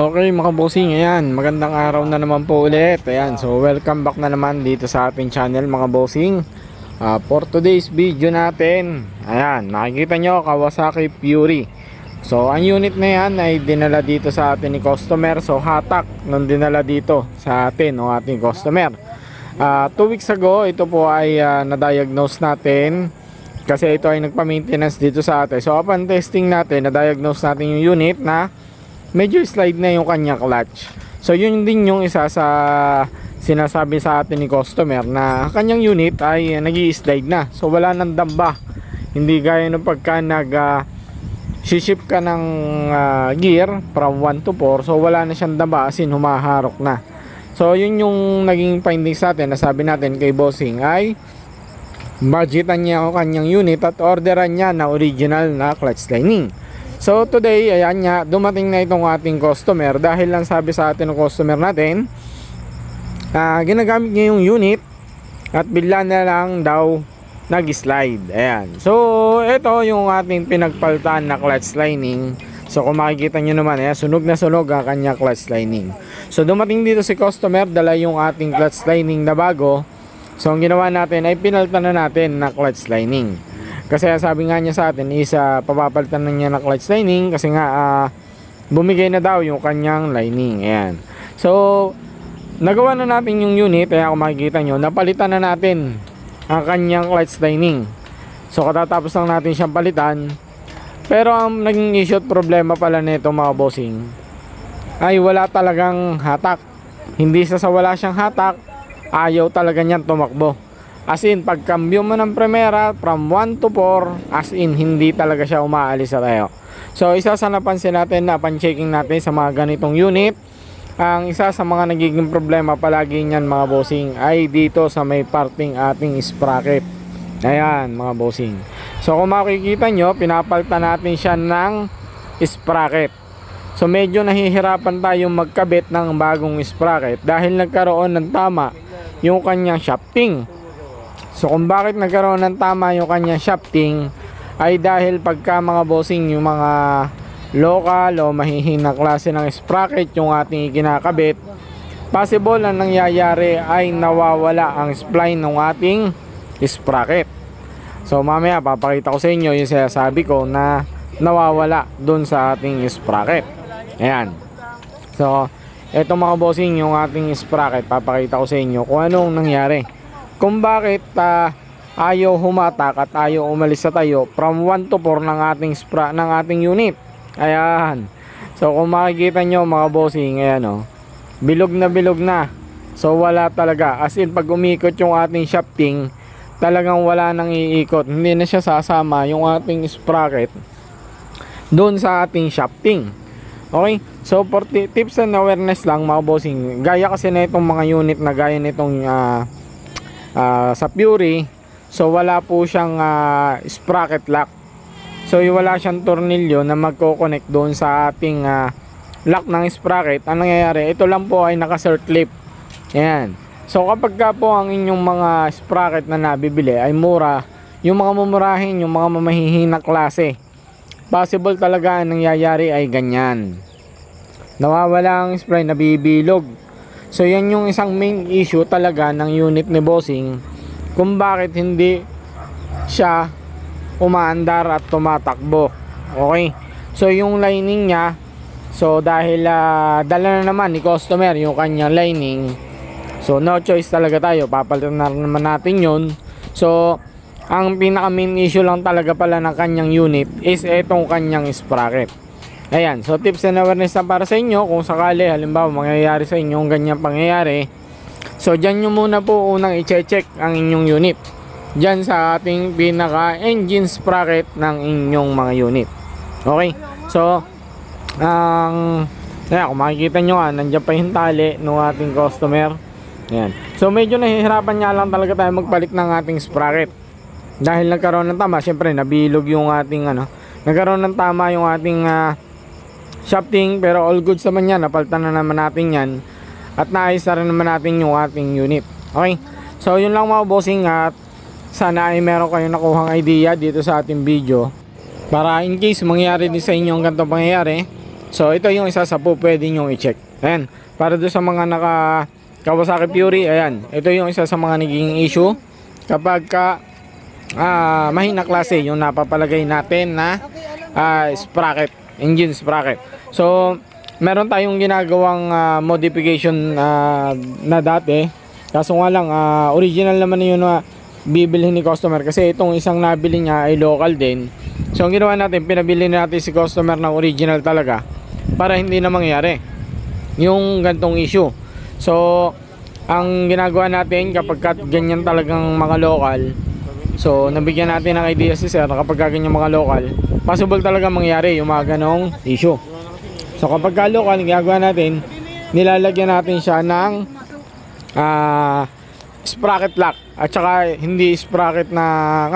Okay mga bossing, ayan, magandang araw na naman po ulit. Ayan, so welcome back na naman dito sa ating channel mga bossing. For today's video natin, ayan, nakikita nyo Kawasaki Fury. So ang unit na yan ay dinala dito sa atin ni customer. So hatak nung dinala dito sa atin o ating customer. 2 weeks ago ito po ay na-diagnose natin kasi ito ay nagpa-maintenance dito sa atin. So upon testing natin, na-diagnose natin yung unit na medyo slide na yung kanya clutch. So yun din yung isa sa sinasabi sa atin ni customer na kanyang unit ay nag-i-slide na. So wala nang damba. Hindi gaya ng pagka ship ka ng gear from 1 to 4. So wala na siyang damba, as in humaharok na. So yun yung naging findings sa atin. Nasabi natin kay bossing ay budgetan niya ang kanyang unit at orderan niya na original na clutch lining. So today, ayan nga, dumating na itong ating customer dahil lang sabi sa atin ng customer natin, ginagamit niya yung unit at bigla na lang daw nag-slide. Ayan. So ito yung ating pinagpalitan na clutch lining. So kung makikita nyo naman, sunog na sunog ang kanya clutch lining. So dumating dito si customer, dala yung ating clutch lining na bago. So ang ginawa natin ay pinalitan na natin na clutch lining. Kasi sabi nga niya sa atin is papapalitan na niya ng clutch lining kasi nga bumigay na daw yung kanyang lining. Ayan. So nagawa na natin yung unit. Kaya kung makikita nyo, napalitan na natin ang kanyang clutch lining. So katatapos lang natin siyang palitan. Pero ang naging issue at problema pala nito mga bossing ay wala talagang hatak. Hindi sa wala siyang hatak, ayaw talaga niyan tumakbo. As in, pagkambyo mo ng Primera from 1 to 4, as in, hindi talaga siya umaalis sa tayo. So, isa sa napansin natin na pan-checking natin sa mga ganitong unit, ang isa sa mga nagiging problema palagi niyan mga bossing ay dito sa may parting ating sprocket. Ayan mga bossing. So, kung makikita nyo, pinapalitan natin siya ng sprocket. So, medyo nahihirapan tayong magkabit ng bagong sprocket dahil nagkaroon ng tama yung kanyang shafting. So kung bakit nagkaroon ng tama yung kanyang shafting ay dahil pagka mga bossing yung mga local o mahihinang klase ng sprocket yung ating ikinakabit, possible na nangyayari ay nawawala ang spline ng ating sprocket. So mamaya papakita ko sa inyo yung sinasabi ko na nawawala dun sa ating sprocket. Ayan. So eto mga bossing yung ating sprocket, papakita ko sa inyo kung anong nangyari. Kung bakit ayaw humatak at ayaw umalis sa tayo from 1 to 4 ng ating unit. Ayan. So kung makikita nyo mga bossing, ayan o, bilog na. So wala talaga. As in, pag umikot yung ating shafting, talagang wala nang iikot. Hindi na siya sasama yung ating sprocket doon sa ating shafting. Okay? So for tips and awareness lang mga bossing, gaya kasi na itong mga unit na gaya nitong sa Fury, so wala po siyang sprocket lock. So wala siyang tornilyo na magko-connect doon sa ating lock ng sprocket. Ang nangyayari, ito lang po ay naka-circlip. Ayan. So kapag ka po ang inyong mga sprocket na nabibili ay mura, yung mga mumurahin, yung mga mamahihinang klase, possible talaga ang nangyayari ay ganyan. Nawawala ang spline, nabibilog. So yan yung isang main issue talaga ng unit ni bossing kung bakit hindi siya umaandar at tumatakbo. Okay? So yung lining niya, so dahil dala na naman ni customer yung kanyang lining, so no choice talaga tayo, papalitan na naman natin yun. So ang pinaka main issue lang talaga pala ng kanyang unit is etong kanyang sprocket. Ayan, so tips and awareness na para sa inyo kung sakali halimbawa mangyayari sa inyo ang ganyang pangyayari. So dyan nyo muna po unang i-check ang inyong unit dyan sa ating pinaka engine sprocket ng inyong mga unit. Okay, so ayan, kung makikita nyo nandiyan pa yung tali ng ating customer. Ayan. So medyo nahihirapan nga lang talaga tayo magpalit ng ating sprocket dahil nagkaroon ng tama. Siyempre nabilog yung ating nagkaroon ng tama yung ating shafting, pero all goods naman yan, napalitan na naman natin yan at naayos na rin naman natin yung ating unit. Okay, so yun lang mga bossing, at sana ay meron kayong nakuhang idea dito sa ating video para in case mangyari din sa inyo ang ganitong pangyayari So ito yung isa sa po pwede nyo i-check. Ayan, para doon sa mga naka Kawasaki Fury, ayan, ito yung isa sa mga naging issue kapag ka mahina klase yung napapalagay natin na sprocket, engine sprocket. So meron tayong ginagawang modification na dati, kaso nga lang original naman yun na bibilhin ni customer, kasi itong isang nabili niya ay local din. So ang ginawa natin, pinabili natin si customer ng original talaga para hindi na mangyari yung gantong issue. So ang ginagawa natin kapag ganyan talagang mga local, so nabigyan natin ng idea si sir na kapag ganyan mga local, possible talaga mangyari yung mga ganong issue. So kapag local, ginagawa natin, nilalagyan natin siya ng sprocket lock, at saka hindi sprocket na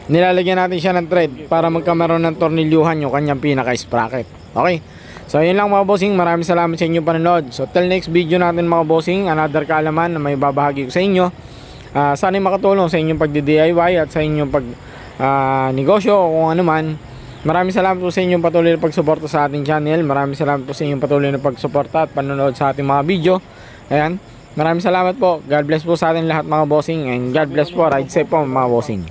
nilalagyan natin siya ng thread para magkamaroon ng tornilyuhan yung kanyang pinaka sprocket. Okay, so yun lang mga bossing, maraming salamat sa inyong panonood. So till next video natin mga bossing, another kaalaman na may babahagi ko sa inyo. Sana'y makatulong sa inyong pagdi-DIY at sa inyong pag negosyo o kung ano man. Maraming salamat po sa inyong patuloy na pagsuporta sa ating channel. Maraming salamat po sa inyong patuloy na pagsuporta at panonood sa ating mga video. Ayan, maraming salamat po. God bless po sa ating lahat mga bossing, and God bless po. Ride safe po mga bossing.